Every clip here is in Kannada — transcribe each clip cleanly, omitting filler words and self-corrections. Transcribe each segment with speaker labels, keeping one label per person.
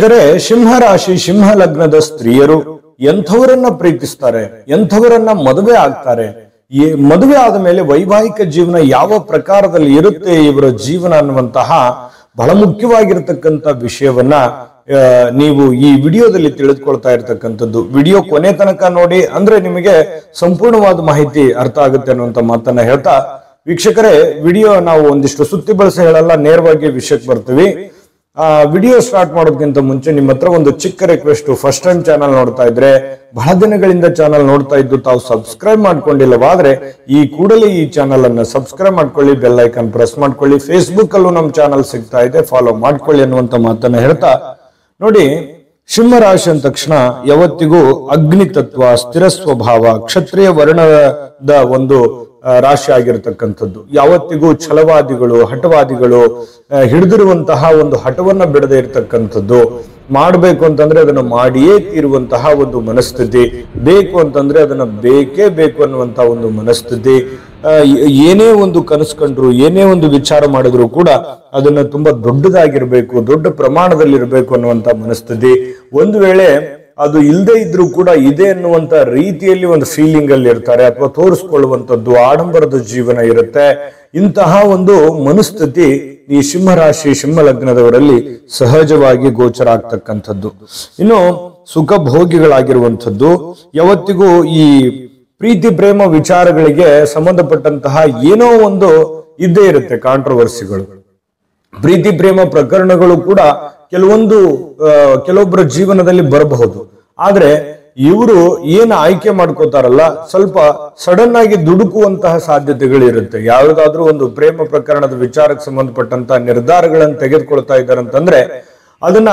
Speaker 1: ವೀಕ್ಷಕರೇ, ಸಿಂಹ ರಾಶಿ ಸಿಂಹ ಲಗ್ನದ ಸ್ತ್ರೀಯರು ಎಂಥವರನ್ನ ಪ್ರೀತಿಸ್ತಾರೆ, ಎಂಥವರನ್ನ ಮದುವೆ ಆಗ್ತಾರೆ, ಈ ಮದುವೆ ಆದ ಮೇಲೆ ವೈವಾಹಿಕ ಜೀವನ ಯಾವ ಪ್ರಕಾರದಲ್ಲಿ ಇರುತ್ತೆ ಇವರ ಜೀವನ ಅನ್ನುವಂತಹ ಬಹಳ ಮುಖ್ಯವಾಗಿರತಕ್ಕಂತ ವಿಷಯವನ್ನ ನೀವು ಈ ವಿಡಿಯೋದಲ್ಲಿ ತಿಳಿದುಕೊಳ್ತಾ ಇರತಕ್ಕಂಥದ್ದು. ವಿಡಿಯೋ ಕೊನೆ ತನಕ ನೋಡಿ, ಅಂದ್ರೆ ನಿಮಗೆ ಸಂಪೂರ್ಣವಾದ ಮಾಹಿತಿ ಅರ್ಥ ಆಗುತ್ತೆ ಅನ್ನುವಂತ ಮಾತನ್ನ ಹೇಳ್ತಾ, ವೀಕ್ಷಕರೇ ವಿಡಿಯೋ ನಾವು ಒಂದಿಷ್ಟು ಸುತ್ತಿ ಬಳಸಿ ಹೇಳಲ್ಲ, ನೇರವಾಗಿ ವಿಷಯಕ್ಕೆ ಬರ್ತೀವಿ. ವಿಡಿಯೋ ಸ್ಟಾರ್ಟ್ ಮಾಡೋದಕ್ಕಿಂತ ಮುಂಚೆ ನಿಮ್ಮ ಹತ್ರ ಒಂದು ಚಿಕ್ಕ ರಿಕ್ವೆಸ್ಟ್. ಫಸ್ಟ್ ಟೈಮ್ ಚಾನಲ್ ನೋಡ್ತಾ ಇದ್ರೆ, ಬಹಳ ದಿನಗಳಿಂದ ಚಾನಲ್ ನೋಡ್ತಾ ಇದ್ದು ತಾವು ಸಬ್ಸ್ಕ್ರೈಬ್ ಮಾಡ್ಕೊಂಡಿಲ್ಲವಾದ್ರೆ ಈ ಕೂಡಲೇ ಈ ಚಾನಲ್ ಅನ್ನ ಸಬ್ಸ್ಕ್ರೈಬ್ ಮಾಡ್ಕೊಳ್ಳಿ, ಬೆಲ್ ಐಕಾನ್ ಪ್ರೆಸ್ ಮಾಡ್ಕೊಳ್ಳಿ. ಫೇಸ್ಬುಕ್ ಅಲ್ಲೂ ನಮ್ಮ ಚಾನಲ್ ಸಿಗ್ತಾ ಇದೆ, ಫಾಲೋ ಮಾಡ್ಕೊಳ್ಳಿ ಅನ್ನುವಂತ ಮಾತನ್ನ ಹೇಳ್ತಾ, ನೋಡಿ, ಸಿಂಹ ರಾಶಿ ಅಂದ ತಕ್ಷಣ ಯಾವತ್ತಿಗೂ ಅಗ್ನಿ ತತ್ವ, ಸ್ಥಿರ ಸ್ವಭಾವ, ಕ್ಷತ್ರಿಯ ವರ್ಣದ ಒಂದು ರಾಶಿ ಆಗಿರತಕ್ಕಂಥದ್ದು. ಯಾವತ್ತಿಗೂ ಛಲವಾದಿಗಳು, ಹಠವಾದಿಗಳು, ಹಿಡಿದಿರುವಂತಹ ಒಂದು ಹಠವನ್ನ ಬಿಡದೆ ಇರತಕ್ಕಂಥದ್ದು. ಮಾಡಬೇಕು ಅಂತಂದ್ರೆ ಅದನ್ನ ಮಾಡಿಯೇ ತೀರುವಂತಹ ಒಂದು ಮನಸ್ಥಿತಿ, ಬೇಕು ಅಂತಂದ್ರೆ ಅದನ್ನ ಬೇಕೇ ಬೇಕು ಅನ್ನುವಂತ ಒಂದು ಮನಸ್ಥಿತಿ. ಏನೇ ಒಂದು ಕನಸು ಕಂಡ್ರು, ಏನೇ ಒಂದು ವಿಚಾರ ಮಾಡಿದ್ರು ಕೂಡ ಅದನ್ನ ತುಂಬಾ ದೊಡ್ಡದಾಗಿರ್ಬೇಕು, ದೊಡ್ಡ ಪ್ರಮಾಣದಲ್ಲಿ ಇರಬೇಕು ಅನ್ನುವಂತ ಮನಸ್ಥಿತಿ. ಒಂದು ವೇಳೆ ಅದು ಇಲ್ಲದೆ ಇದ್ರೂ ಕೂಡ ಇದೆ ಅನ್ನುವಂತ ರೀತಿಯಲ್ಲಿ ಒಂದು ಫೀಲಿಂಗ್ ಅಲ್ಲಿ ಇರ್ತಾರೆ, ಅಥವಾ ತೋರಿಸ್ಕೊಳ್ಳುವಂಥದ್ದು, ಆಡಂಬರದ ಜೀವನ ಇರುತ್ತೆ. ಇಂತಹ ಒಂದು ಮನಸ್ಥಿತಿ ಈ ಸಿಂಹರಾಶಿ ಸಿಂಹ ಲಗ್ನದವರಲ್ಲಿ ಸಹಜವಾಗಿ ಗೋಚರ ಆಗ್ತಕ್ಕಂಥದ್ದು. ಇನ್ನು ಸುಖ ಭೋಗಿಗಳಾಗಿರುವಂಥದ್ದು, ಯಾವತ್ತಿಗೂ ಈ ಪ್ರೀತಿ ಪ್ರೇಮ ವಿಚಾರಗಳಿಗೆ ಸಂಬಂಧಪಟ್ಟಂತಹ ಏನೋ ಒಂದು ಇದ್ದೇ ಇರುತ್ತೆ, ಕಾಂಟ್ರವರ್ಸಿಗಳು. ಪ್ರೀತಿ ಪ್ರೇಮ ಪ್ರಕರಣಗಳು ಕೂಡ ಕೆಲವೊಬ್ಬರ ಜೀವನದಲ್ಲಿ ಬರಬಹುದು. ಆದ್ರೆ ಇವರು ಏನು ಆಯ್ಕೆ ಮಾಡ್ಕೋತಾರಲ್ಲ, ಸ್ವಲ್ಪ ಸಡನ್ ಆಗಿ ದುಡುಕುವಂತಹ ಸಾಧ್ಯತೆಗಳು ಇರುತ್ತೆ. ಯಾವುದಾದ್ರೂ ಒಂದು ಪ್ರೇಮ ಪ್ರಕರಣದ ವಿಚಾರಕ್ಕೆ ಸಂಬಂಧಪಟ್ಟಂತಹ ನಿರ್ಧಾರಗಳನ್ನು ತೆಗೆದುಕೊಳ್ತಾ ಇದ್ದಾರಂತಂದ್ರೆ ಅದನ್ನ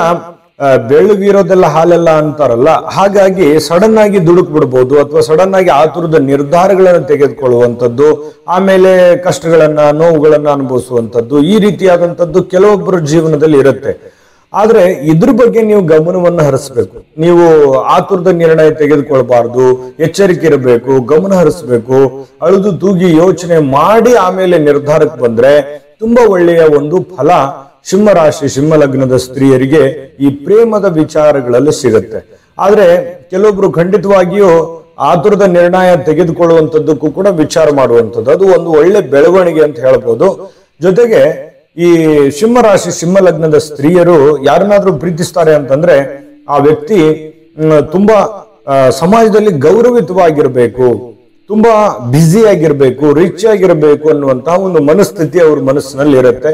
Speaker 1: ಬೆಳ್ಳಗಿರೋದೆಲ್ಲ ಹಾಲೆಲ್ಲ ಅಂತಾರಲ್ಲ, ಹಾಗಾಗಿ ಸಡನ್ ಆಗಿ ದುಡುಕ್ ಬಿಡ್ಬೋದು, ಅಥವಾ ಸಡನ್ ಆಗಿ ಆತುರದ ನಿರ್ಧಾರಗಳನ್ನು ತೆಗೆದುಕೊಳ್ಳುವಂಥದ್ದು, ಆಮೇಲೆ ಕಷ್ಟಗಳನ್ನ, ನೋವುಗಳನ್ನ ಅನುಭವಿಸುವಂಥದ್ದು, ಈ ರೀತಿಯಾದಂಥದ್ದು ಕೆಲವೊಬ್ಬರ ಜೀವನದಲ್ಲಿ ಇರುತ್ತೆ. ಆದ್ರೆ ಇದ್ರ ಬಗ್ಗೆ ನೀವು ಗಮನವನ್ನು ಹರಿಸ್ಬೇಕು. ನೀವು ಆತುರದ ನಿರ್ಣಯ ತೆಗೆದುಕೊಳ್ಬಾರ್ದು, ಎಚ್ಚರಿಕೆ ಇರಬೇಕು, ಗಮನ ಹರಿಸ್ಬೇಕು. ಅಳುದು ತೂಗಿ ಯೋಚನೆ ಮಾಡಿ ಆಮೇಲೆ ನಿರ್ಧಾರಕ್ಕೆ ಬಂದ್ರೆ ತುಂಬಾ ಒಳ್ಳೆಯ ಒಂದು ಫಲ ಸಿಂಹ ರಾಶಿ ಸಿಂಹ ಲಗ್ನದ ಸ್ತ್ರೀಯರಿಗೆ ಈ ಪ್ರೇಮದ ವಿಚಾರಗಳಲ್ಲಿ ಸಿಗುತ್ತೆ. ಆದ್ರೆ ಕೆಲವೊಬ್ರು ಖಂಡಿತವಾಗಿಯೂ ಆತುರದ ನಿರ್ಣಯ ತೆಗೆದುಕೊಳ್ಳುವಂಥದ್ದಕ್ಕೂ ಕೂಡ ವಿಚಾರ ಮಾಡುವಂಥದ್ದು, ಅದು ಒಂದು ಒಳ್ಳೆ ಬೆಳವಣಿಗೆ ಅಂತ ಹೇಳ್ಬೋದು. ಜೊತೆಗೆ ಈ ಸಿಂಹ ರಾಶಿ ಸಿಂಹ ಲಗ್ನದ ಸ್ತ್ರೀಯರು ಯಾರನ್ನಾದ್ರೂ ಪ್ರೀತಿಸ್ತಾರೆ ಅಂತಂದ್ರೆ ಆ ವ್ಯಕ್ತಿ ತುಂಬಾ ಸಮಾಜದಲ್ಲಿ ಗೌರವಿತವಾಗಿರ್ಬೇಕು, ತುಂಬಾ ಬ್ಯುಸಿ ಆಗಿರ್ಬೇಕು, ರಿಚ್ ಆಗಿರ್ಬೇಕು ಅನ್ನುವಂತಹ ಒಂದು ಮನಸ್ಥಿತಿ ಅವ್ರ ಮನಸ್ಸಿನಲ್ಲಿ ಇರುತ್ತೆ.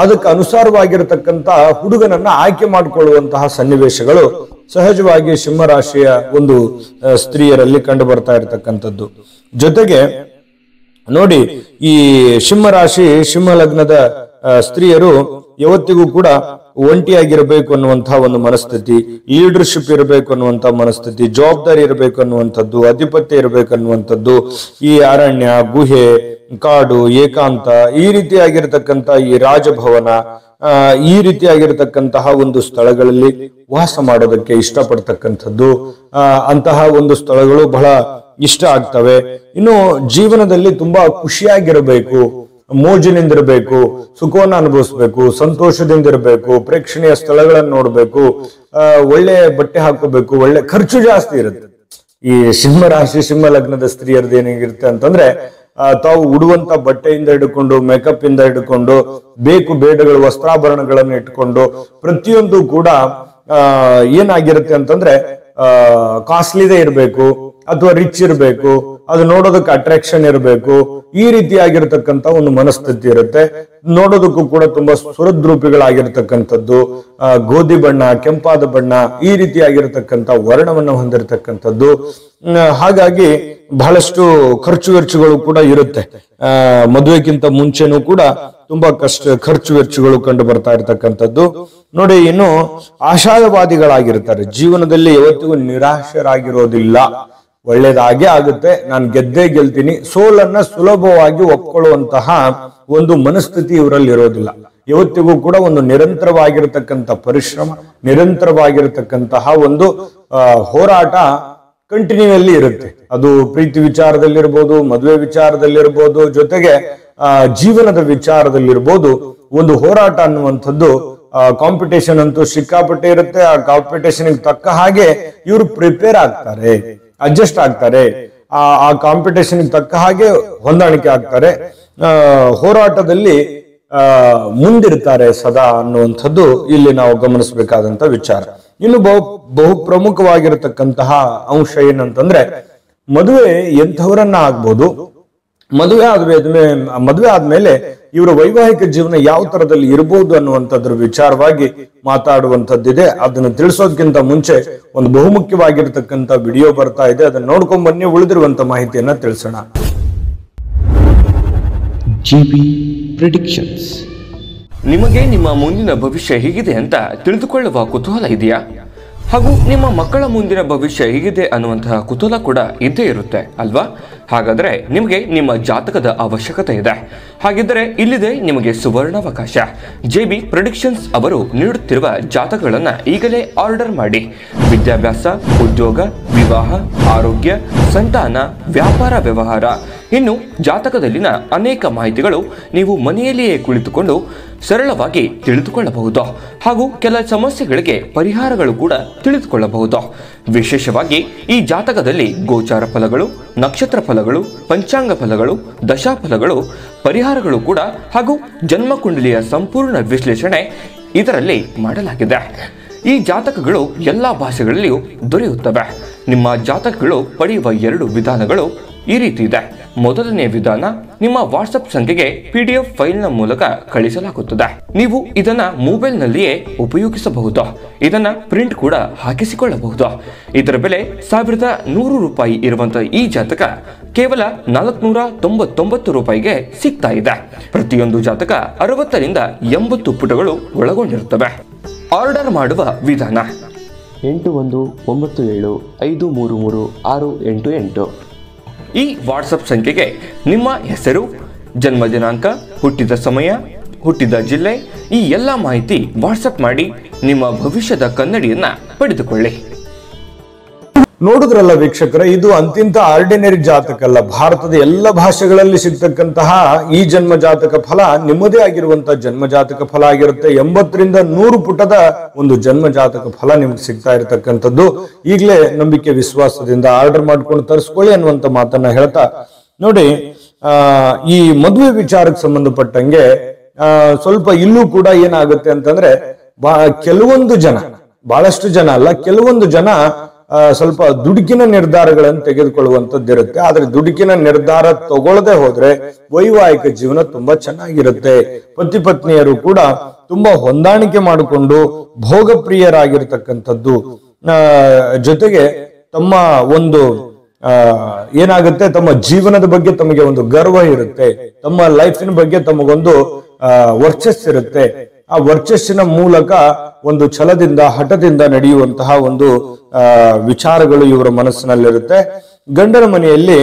Speaker 1: ಅದಕ್ಕೆ ಅನುಸಾರವಾಗಿರತಕ್ಕಂತ ಹುಡುಗನನ್ನ ಆಯ್ಕೆ ಮಾಡಿಕೊಳ್ಳುವಂತಹ ಸನ್ನಿವೇಶಗಳು ಸಹಜವಾಗಿ ಸಿಂಹ ರಾಶಿಯ ಒಂದು ಸ್ತ್ರೀಯರಲ್ಲಿ ಕಂಡು ಬರ್ತಾ ಇರತಕ್ಕಂಥದ್ದು. ಜೊತೆಗೆ ನೋಡಿ, ಈ ಸಿಂಹ ರಾಶಿ ಸಿಂಹ ಲಗ್ನದ ಸ್ತ್ರೀಯರು ಯಾವತ್ತಿಗೂ ಕೂಡ ಒಂಟಿಯಾಗಿರ್ಬೇಕು ಅನ್ನುವಂತಹ ಒಂದು ಮನಸ್ಥಿತಿ, ಲೀಡರ್ಶಿಪ್ ಇರಬೇಕು ಅನ್ನುವಂತ ಮನಸ್ಥಿತಿ, ಜವಾಬ್ದಾರಿ ಇರಬೇಕು ಅನ್ನುವಂಥದ್ದು, ಅಧಿಪತ್ಯ ಇರಬೇಕು ಅನ್ನುವಂಥದ್ದು, ಈ ಅರಣ್ಯ, ಗುಹೆ, ಕಾಡು, ಏಕಾಂತ, ಈ ರೀತಿಯಾಗಿರ್ತಕ್ಕಂಥ ಈ ರಾಜಭವನ, ಈ ರೀತಿಯಾಗಿರ್ತಕ್ಕಂತಹ ಒಂದು ಸ್ಥಳಗಳಲ್ಲಿ ವಾಸ ಮಾಡೋದಕ್ಕೆ ಇಷ್ಟಪಡ್ತಕ್ಕಂಥದ್ದು, ಅಂತಹ ಒಂದು ಸ್ಥಳಗಳು ಬಹಳ ಇಷ್ಟ ಆಗ್ತವೆ. ಇನ್ನು ಜೀವನದಲ್ಲಿ ತುಂಬಾ ಖುಷಿಯಾಗಿರಬೇಕು, ಮೋಜಿನಿಂದಿರಬೇಕು, ಸುಖವನ್ನು ಅನುಭವಿಸ್ಬೇಕು, ಸಂತೋಷದಿಂದ ಇರಬೇಕು, ಪ್ರೇಕ್ಷಣೀಯ ಸ್ಥಳಗಳನ್ನು ನೋಡ್ಬೇಕು, ಒಳ್ಳೆ ಬಟ್ಟೆ ಹಾಕೋಬೇಕು, ಒಳ್ಳೆ ಖರ್ಚು ಜಾಸ್ತಿ ಇರುತ್ತೆ. ಈ ಸಿಂಹ ರಾಶಿ ಸಿಂಹ ಲಗ್ನದ ಸ್ತ್ರೀಯರದ್ದು ಏನಾಗಿರುತ್ತೆ ಅಂತಂದ್ರೆ, ತಾವು ಉಡುವಂತ ಬಟ್ಟೆಯಿಂದ ಹಿಡ್ಕೊಂಡು, ಮೇಕಪ್ ಇಂದ ಹಿಡ್ಕೊಂಡು, ಬೇಕು ಬೇಡಗಳು, ವಸ್ತ್ರಾಭರಣಗಳನ್ನು ಇಟ್ಕೊಂಡು ಪ್ರತಿಯೊಂದು ಕೂಡ ಏನಾಗಿರುತ್ತೆ ಅಂತಂದ್ರೆ ಕಾಸ್ಟ್ಲಿದೇ ಇರಬೇಕು, ಅಥವಾ ರಿಚ್ ಇರಬೇಕು, ಅದು ನೋಡೋದಕ್ಕೆ ಅಟ್ರಾಕ್ಷನ್ ಇರಬೇಕು, ಈ ರೀತಿಯಾಗಿರ್ತಕ್ಕಂಥ ಒಂದು ಮನಸ್ಥಿತಿ ಇರುತ್ತೆ. ನೋಡೋದಕ್ಕೂ ಕೂಡ ತುಂಬಾ ಸುರದ್ರೂಪಿಗಳಾಗಿರ್ತಕ್ಕಂಥದ್ದು, ಗೋಧಿ ಬಣ್ಣ, ಕೆಂಪಾದ ಬಣ್ಣ, ಈ ರೀತಿಯಾಗಿರ್ತಕ್ಕಂಥ ವರ್ಣವನ್ನು ಹೊಂದಿರತಕ್ಕಂಥದ್ದು. ಹಾಗಾಗಿ ಬಹಳಷ್ಟು ಖರ್ಚು ವೆಚ್ಚಗಳು ಕೂಡ ಇರುತ್ತೆ. ಮದುವೆಗಿಂತ ಮುಂಚೆನೂ ಕೂಡ ತುಂಬಾ ಖರ್ಚು ವೆಚ್ಚಗಳು ಕಂಡು ಬರ್ತಾ ಇರತಕ್ಕಂಥದ್ದು. ನೋಡಿ, ಇನ್ನು ಆಶಾವಾದಿಗಳಾಗಿರ್ತಾರೆ, ಜೀವನದಲ್ಲಿ ಯಾವತ್ತಿಗೂ ನಿರಾಶರಾಗಿರೋದಿಲ್ಲ. ಒಳ್ಳೇದಾಗೆ ಆಗುತ್ತೆ, ನಾನು ಗೆದ್ದೇ ಗೆಲ್ತೀನಿ, ಸೋಲನ್ನ ಸುಲಭವಾಗಿ ಒಪ್ಕೊಳ್ಳುವಂತಹ ಒಂದು ಮನಸ್ಥಿತಿ ಇವರಲ್ಲಿ ಇರೋದಿಲ್ಲ. ಯಾವತ್ತಿಗೂ ಕೂಡ ಒಂದು ನಿರಂತರವಾಗಿರತಕ್ಕಂಥ ಪರಿಶ್ರಮ, ನಿರಂತರವಾಗಿರತಕ್ಕಂತಹ ಒಂದು ಹೋರಾಟ ಕಂಟಿನ್ಯೂಯಲ್ಲಿ ಇರುತ್ತೆ. ಅದು ಪ್ರೀತಿ ವಿಚಾರದಲ್ಲಿರ್ಬೋದು, ಮದುವೆ ವಿಚಾರದಲ್ಲಿರ್ಬೋದು, ಜೊತೆಗೆ ಜೀವನದ ವಿಚಾರದಲ್ಲಿರ್ಬೋದು. ಒಂದು ಹೋರಾಟ ಅನ್ನುವಂಥದ್ದು ಕಾಂಪಿಟೇಷನ್ ಅಂತೂ ಸಿಕ್ಕಾಪಟ್ಟೆ ಇರುತ್ತೆ. ಆ ಕಾಂಪಿಟೇಷನ್ ತಕ್ಕ ಹಾಗೆ ಇವರು ಪ್ರಿಪೇರ್ ಆಗ್ತಾರೆ, ಅಡ್ಜಸ್ಟ್ ಆಗ್ತಾರೆ, ಆ ಕಾಂಪಿಟೇಷನ್ ತಕ್ಕ ಹಾಗೆ ಹೊಂದಾಣಿಕೆ ಆಗ್ತಾರೆ, ಹೋರಾಟದಲ್ಲಿ ಮುಂದಿರ್ತಾರೆ ಸದಾ ಅನ್ನುವಂಥದ್ದು ಇಲ್ಲಿ ನಾವು ಗಮನಿಸಬೇಕಾದಂತ ವಿಚಾರ. ಇನ್ನು ಬಹು ಪ್ರಮುಖವಾಗಿರತಕ್ಕಂತಹ ಅಂಶ ಏನಂತಂದ್ರೆ, ಮದುವೆ ಎಂಥವರನ್ನ ಆಗ್ಬೋದು, ಮದುವೆ ಆದ್ಮೇಲೆ ಇವರ ವೈವಾಹಿಕ ಜೀವನ ಯಾವ ತರದಲ್ಲಿ ಇರಬಹುದು ಅನ್ನುವಂಥದ್ರ ವಿಚಾರವಾಗಿ ಮಾತಾಡುವಂಥದ್ದಿದೆ. ಅದನ್ನು ತಿಳಿಸೋದಕ್ಕಿಂತ ಮುಂಚೆ ಒಂದು ಬಹುಮುಖ್ಯವಾಗಿರ್ತಕ್ಕಂಥ ವಿಡಿಯೋ ಬರ್ತಾ ಇದೆ, ಅದನ್ನ ನೋಡ್ಕೊಂಡ್ ಬನ್ನಿ, ಉಳಿದಿರುವಂತ ಮಾಹಿತಿಯನ್ನ ತಿಳಿಸೋಣ.
Speaker 2: GB predictions.
Speaker 3: ನಿಮಗೆ ನಿಮ್ಮ ಮುಂದಿನ ಭವಿಷ್ಯ ಹೇಗಿದೆ ಅಂತ ತಿಳಿದುಕೊಳ್ಳುವ ಕುತೂಹಲ ಇದೆಯಾ? ಹಾಗೂ ನಿಮ್ಮ ಮಕ್ಕಳ ಮುಂದಿನ ಭವಿಷ್ಯ ಹೇಗಿದೆ ಅನ್ನುವಂತಹ ಕುತೂಹಲ ಕೂಡ ಇದ್ದೇ ಇರುತ್ತೆ ಅಲ್ವಾ? ಹಾಗಾದರೆ ನಿಮಗೆ ನಿಮ್ಮ ಜಾತಕದ ಅವಶ್ಯಕತೆ ಇದೆ. ಹಾಗಿದ್ದರೆ ಇಲ್ಲಿದೆ ನಿಮಗೆ ಸುವರ್ಣಾವಕಾಶ. JB ಪ್ರಿಡಿಕ್ಷನ್ಸ್ ಅವರು ನೀಡುತ್ತಿರುವ ಜಾತಕಗಳನ್ನು ಈಗಲೇ ಆರ್ಡರ್ ಮಾಡಿ. ವಿದ್ಯಾಭ್ಯಾಸ, ಉದ್ಯೋಗ, ವಿವಾಹ, ಆರೋಗ್ಯ, ಸಂತಾನ, ವ್ಯಾಪಾರ ವ್ಯವಹಾರ, ಇನ್ನು ಜಾತಕದಲ್ಲಿನ ಅನೇಕ ಮಾಹಿತಿಗಳು ನೀವು ಮನೆಯಲ್ಲಿಯೇ ಕುಳಿತುಕೊಂಡು ಸರಳವಾಗಿ ತಿಳಿದುಕೊಳ್ಳಬಹುದು. ಹಾಗೂ ಕೆಲ ಸಮಸ್ಯೆಗಳಿಗೆ ಪರಿಹಾರಗಳು ಕೂಡ ತಿಳಿದುಕೊಳ್ಳಬಹುದು. ವಿಶೇಷವಾಗಿ ಈ ಜಾತಕದಲ್ಲಿ ಗೋಚಾರ ಫಲಗಳು, ನಕ್ಷತ್ರ ಫಲಗಳು, ಪಂಚಾಂಗ ಫಲಗಳು, ದಶಾಫಲಗಳು, ಪರಿಹಾರಗಳು ಕೂಡ ಹಾಗೂ ಜನ್ಮಕುಂಡಲಿಯ ಸಂಪೂರ್ಣ ವಿಶ್ಲೇಷಣೆ ಇದರಲ್ಲಿ ಮಾಡಲಾಗಿದೆ. ಈ ಜಾತಕಗಳು ಎಲ್ಲ ಭಾಷೆಗಳಲ್ಲಿಯೂ ದೊರೆಯುತ್ತವೆ. ನಿಮ್ಮ ಜಾತಕಗಳು ಪಡೆಯುವ 2 ವಿಧಾನಗಳು ಈ ರೀತಿ ಇದೆ. ಮೊದಲನೇ ವಿಧಾನ, ನಿಮ್ಮ ವಾಟ್ಸಪ್ ಸಂಖ್ಯೆಗೆ PDF ಫೈಲ್ನ ಮೂಲಕ ಕಳಿಸಲಾಗುತ್ತದೆ. ನೀವು ಇದನ್ನ ಮೊಬೈಲ್ನಲ್ಲಿಯೇ ಉಪಯೋಗಿಸಬಹುದು. ಇದನ್ನ ಪ್ರಿಂಟ್ ಕೂಡ ಹಾಕಿಸಿಕೊಳ್ಳಬಹುದು. ಇದರ ಬೆಲೆ 1100 ರೂಪಾಯಿ ಇರುವಂತಹ ಈ ಜಾತಕ ಕೇವಲ 499 ರೂಪಾಯಿಗೆ ಸಿಗ್ತಾ ಇದೆ. ಪ್ರತಿಯೊಂದು ಜಾತಕ 60 ರಿಂದ 80 ಪುಟಗಳು ಒಳಗೊಂಡಿರುತ್ತವೆ. ಆರ್ಡರ್ ಮಾಡುವ ವಿಧಾನ:
Speaker 2: 8197533688.
Speaker 3: ಈ ವಾಟ್ಸಪ್ ಸಂಖ್ಯೆಗೆ ನಿಮ್ಮ ಹೆಸರು, ಜನ್ಮ ದಿನಾಂಕ, ಹುಟ್ಟಿದ ಸಮಯ, ಹುಟ್ಟಿದ ಜಿಲ್ಲೆ, ಈ ಎಲ್ಲ ಮಾಹಿತಿ ವಾಟ್ಸಪ್ ಮಾಡಿ ನಿಮ್ಮ ಭವಿಷ್ಯದ ಕನ್ನಡಿಯನ್ನ ಪಡೆದುಕೊಳ್ಳಿ.
Speaker 1: ನೋಡಿದ್ರಲ್ಲ ವೀಕ್ಷಕರೇ, ಇದು ಅಂತಿಂತ ಆರ್ಡಿನರಿ ಜಾತಕ ಅಲ್ಲ. ಭಾರತದ ಎಲ್ಲ ಭಾಷೆಗಳಲ್ಲಿ ಸಿಗ್ತಕ್ಕಂತಹ ಈ ಜನ್ಮ ಜಾತಕ ಫಲ ನಿಮ್ಮದೇ ಆಗಿರುವಂತಹ ಜನ್ಮ ಜಾತಕ ಫಲ ಆಗಿರುತ್ತೆ. 80 ರಿಂದ 100 ಪುಟದ ಒಂದು ಜನ್ಮ ಜಾತಕ ಫಲ ನಿಮ್ಗೆ ಸಿಗ್ತಾ ಇರತಕ್ಕಂಥದ್ದು. ಈಗಲೇ ನಂಬಿಕೆ ವಿಶ್ವಾಸದಿಂದ ಆರ್ಡರ್ ಮಾಡ್ಕೊಂಡು ತರಿಸ್ಕೊಳ್ಳಿ ಅನ್ನುವಂತ ಮಾತನ್ನ ಹೇಳ್ತಾ, ನೋಡಿ, ಈ ಮದುವೆ ವಿಚಾರಕ್ಕೆ ಸಂಬಂಧಪಟ್ಟಂಗೆ ಸ್ವಲ್ಪ ಇಲ್ಲೂ ಕೂಡ ಏನಾಗುತ್ತೆ ಅಂತಂದ್ರೆ, ಕೆಲವೊಂದು ಜನ, ಬಹಳಷ್ಟು ಜನ ಅಲ್ಲ, ಕೆಲವೊಂದು ಜನ ಸ್ವಲ್ಪ ದುಡುಕಿನ ನಿರ್ಧಾರಗಳನ್ನು ತೆಗೆದುಕೊಳ್ಳುವಂತದ್ದಿರುತ್ತೆ. ಆದ್ರೆ ದುಡುಕಿನ ನಿರ್ಧಾರ ತಗೊಳ್ಳದೆ ಹೋದ್ರೆ ವೈವಾಹಿಕ ಜೀವನ ತುಂಬಾ ಚೆನ್ನಾಗಿರುತ್ತೆ. ಪತಿ ಪತ್ನಿಯರು ಕೂಡ ತುಂಬಾ ಹೊಂದಾಣಿಕೆ ಮಾಡಿಕೊಂಡು ಭೋಗಪ್ರಿಯರಾಗಿರ್ತಕ್ಕಂಥದ್ದು, ಜೊತೆಗೆ ತಮ್ಮ ಒಂದು ಏನಾಗುತ್ತೆ, ತಮ್ಮ ಜೀವನದ ಬಗ್ಗೆ ತಮಗೆ ಒಂದು ಗರ್ವ ಇರುತ್ತೆ, ತಮ್ಮ ಲೈಫಿನ ಬಗ್ಗೆ ತಮಗೊಂದು ವರ್ಚಸ್ಸಿರುತ್ತೆ. ಆ ವರ್ಚಸ್ಸಿನ ಮೂಲಕ ಒಂದು ಛಲದಿಂದ, ಹಠದಿಂದ ನಡೆಯುವಂತಹ ಒಂದು ವಿಚಾರಗಳು ಇವರ ಮನಸ್ಸಿನಲ್ಲಿರುತ್ತೆ. ಗಂಡನ ಮನೆಯಲ್ಲಿ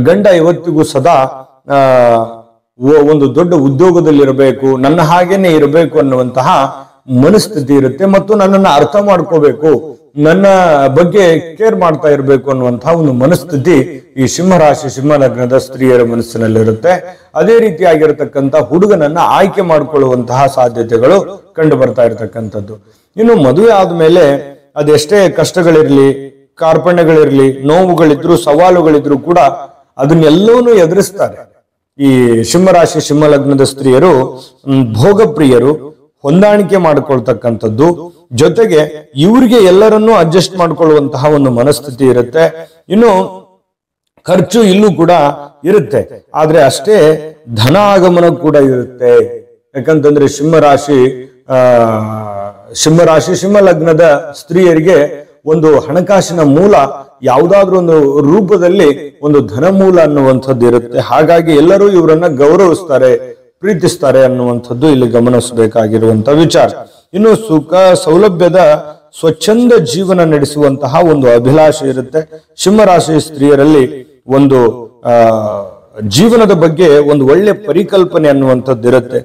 Speaker 1: ಗಂಡ ಇವತ್ತಿಗೂ ಸದಾ ಒಂದು ದೊಡ್ಡ ಉದ್ಯೋಗದಲ್ಲಿರಬೇಕು, ನನ್ನ ಹಾಗೇನೆ ಇರಬೇಕು ಅನ್ನುವಂತಹ ಮನಸ್ಥಿತಿ ಇರುತ್ತೆ. ಮತ್ತು ನನ್ನನ್ನು ಅರ್ಥ ಮಾಡ್ಕೋಬೇಕು, ನನ್ನ ಬಗ್ಗೆ ಕೇರ್ ಮಾಡ್ತಾ ಇರಬೇಕು ಅನ್ನುವಂತಹ ಒಂದು ಮನಸ್ಥಿತಿ ಈ ಸಿಂಹರಾಶಿ ಸಿಂಹ ಲಗ್ನದ ಸ್ತ್ರೀಯರ ಮನಸ್ಸಿನಲ್ಲಿರುತ್ತೆ. ಅದೇ ರೀತಿಯಾಗಿರತಕ್ಕಂತ ಹುಡುಗನನ್ನ ಆಯ್ಕೆ ಮಾಡಿಕೊಳ್ಳುವಂತಹ ಸಾಧ್ಯತೆಗಳು ಕಂಡು ಬರ್ತಾ ಇರತಕ್ಕಂಥದ್ದು. ಇನ್ನು ಮದುವೆ ಆದ್ಮೇಲೆ ಅದೆಷ್ಟೇ ಕಷ್ಟಗಳಿರ್ಲಿ, ಕಾರ್ಪಣ್ಯಗಳಿರ್ಲಿ, ನೋವುಗಳಿದ್ರು, ಸವಾಲುಗಳಿದ್ರು ಕೂಡ ಅದನ್ನೆಲ್ಲವನ್ನೂ ಎದುರಿಸ್ತಾರೆ. ಈ ಸಿಂಹರಾಶಿ ಸಿಂಹ ಲಗ್ನದ ಸ್ತ್ರೀಯರು ಭೋಗಪ್ರಿಯರು, ಹೊಂದಾಣಿಕೆ ಮಾಡಿಕೊಳ್ತಕ್ಕಂಥದ್ದು, ಜೊತೆಗೆ ಇವರಿಗೆ ಎಲ್ಲರನ್ನೂ ಅಡ್ಜಸ್ಟ್ ಮಾಡಿಕೊಳ್ಳುವಂತಹ ಒಂದು ಮನಸ್ಥಿತಿ ಇರುತ್ತೆ. ಇನ್ನು ಖರ್ಚು ಇಲ್ಲೂ ಕೂಡ ಇರುತ್ತೆ, ಆದ್ರೆ ಅಷ್ಟೇ ಧನ ಆಗಮನ ಕೂಡ ಇರುತ್ತೆ. ಯಾಕಂತಂದ್ರೆ ಸಿಂಹರಾಶಿ ಸಿಂಹ ಲಗ್ನದ ಸ್ತ್ರೀಯರಿಗೆ ಒಂದು ಹಣಕಾಸಿನ ಮೂಲ ಯಾವುದಾದ್ರೂ ಒಂದು ರೂಪದಲ್ಲಿ ಒಂದು ಧನ ಮೂಲ ಅನ್ನುವಂಥದ್ದು ಇರುತ್ತೆ. ಹಾಗಾಗಿ ಎಲ್ಲರೂ ಇವರನ್ನ ಗೌರವಿಸ್ತಾರೆ, ಪ್ರೀತಿಸ್ತಾರೆ ಅನ್ನುವಂಥದ್ದು ಇಲ್ಲಿ ಗಮನಿಸಬೇಕಾಗಿರುವಂತ ವಿಚಾರ. ಇನ್ನು ಸುಖ ಸೌಲಭ್ಯದ ಸ್ವಚ್ಛಂದ ಜೀವನ ನಡೆಸುವಂತಹ ಒಂದು ಅಭಿಲಾಷೆ ಇರುತ್ತೆ. ಸಿಂಹರಾಶಿ ಸ್ತ್ರೀಯರಲ್ಲಿ ಒಂದು ಜೀವನದ ಬಗ್ಗೆ ಒಂದು ಒಳ್ಳೆ ಪರಿಕಲ್ಪನೆ ಅನ್ನುವಂಥದ್ದು ಇರುತ್ತೆ.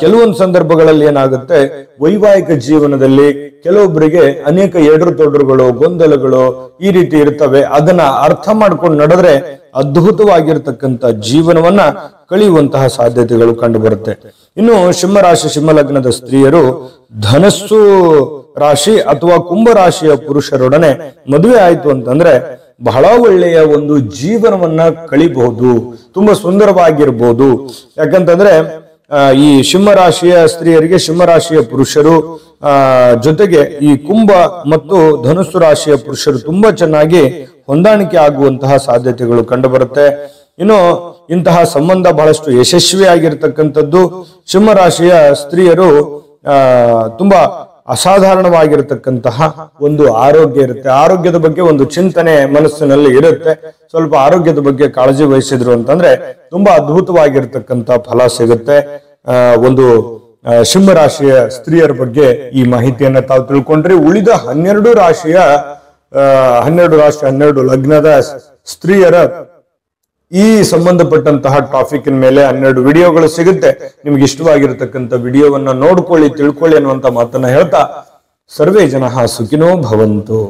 Speaker 1: ಕೆಲವೊಂದು ಸಂದರ್ಭಗಳಲ್ಲಿ ಏನಾಗುತ್ತೆ, ವೈವಾಹಿಕ ಜೀವನದಲ್ಲಿ ಕೆಲವೊಬ್ಬರಿಗೆ ಅನೇಕ ಎಡರು ತೊಡರುಗಳು, ಗೊಂದಲಗಳು ಈ ರೀತಿ ಇರ್ತವೆ. ಅದನ್ನ ಅರ್ಥ ಮಾಡ್ಕೊಂಡು ನಡೆದ್ರೆ ಅದ್ಭುತವಾಗಿರ್ತಕ್ಕಂಥ ಜೀವನವನ್ನ ಕಳೆಯುವಂತಹ ಸಾಧ್ಯತೆಗಳು ಕಂಡು ಬರುತ್ತೆ. ಇನ್ನು ಸಿಂಹರಾಶಿ ಸಿಂಹ ಲಗ್ನದ ಸ್ತ್ರೀಯರು ಧನಸ್ಸು ರಾಶಿ ಅಥವಾ ಕುಂಭ ರಾಶಿಯ ಪುರುಷರೊಡನೆ ಮದುವೆ ಆಯ್ತು ಅಂತಂದ್ರೆ ಬಹಳ ಒಳ್ಳೆಯ ಒಂದು ಜೀವನವನ್ನ ಕಳಿಬಹುದು, ತುಂಬಾ ಸುಂದರವಾಗಿರ್ಬೋದು. ಯಾಕಂತಂದ್ರೆ ಈ ಸಿಂಹರಾಶಿಯ ಸ್ತ್ರೀಯರಿಗೆ ಸಿಂಹರಾಶಿಯ ಪುರುಷರು ಜೊತೆಗೆ ಈ ಕುಂಭ ಮತ್ತು ಧನುಸ್ಸು ರಾಶಿಯ ಪುರುಷರು ತುಂಬಾ ಚೆನ್ನಾಗಿ ಹೊಂದಾಣಿಕೆ ಆಗುವಂತಹ ಸಾಧ್ಯತೆಗಳು ಕಂಡು ಬರುತ್ತೆ. ಇನ್ನು ಇಂತಹ ಸಂಬಂಧ ಬಹಳಷ್ಟು ಯಶಸ್ವಿಯಾಗಿರ್ತಕ್ಕಂಥದ್ದು. ಸಿಂಹರಾಶಿಯ ಸ್ತ್ರೀಯರು ತುಂಬಾ ಅಸಾಧಾರಣವಾಗಿರತಕ್ಕಂತಹ ಒಂದು ಆರೋಗ್ಯ ಇರುತ್ತೆ. ಆರೋಗ್ಯದ ಬಗ್ಗೆ ಒಂದು ಚಿಂತನೆ ಮನಸ್ಸಿನಲ್ಲಿ ಇರುತ್ತೆ. ಸ್ವಲ್ಪ ಆರೋಗ್ಯದ ಬಗ್ಗೆ ಕಾಳಜಿ ವಹಿಸಿದ್ರು ಅಂತಂದ್ರೆ ತುಂಬಾ ಅದ್ಭುತವಾಗಿರ್ತಕ್ಕಂಥ ಫಲ ಸಿಗುತ್ತೆ. ಒಂದು ಸಿಂಹರಾಶಿಯ ಸ್ತ್ರೀಯರ ಬಗ್ಗೆ ಈ ಮಾಹಿತಿಯನ್ನ ತಾವು ತಿಳ್ಕೊಂಡ್ರೆ ಉಳಿದ 12 ರಾಶಿ 12 ಲಗ್ನದ ಸ್ತ್ರೀಯರ ಈ ಸಂಬಂಧಪಟ್ಟಂತಹ ಟಾಪಿಕ್ ಮೇಲೆ 12 ವಿಡಿಯೋಗಳು ಸಿಗುತ್ತೆ. ನಿಮ್ಗೆ ಇಷ್ಟವಾಗಿರತಕ್ಕಂಥ ವಿಡಿಯೋವನ್ನ ನೋಡ್ಕೊಳ್ಳಿ, ತಿಳ್ಕೊಳ್ಳಿ ಅನ್ನುವಂತ ಮಾತನ್ನ ಹೇಳ್ತಾ ಸರ್ವೇ ಜನಃ ಸುಖಿನೋ ಭವಂತು.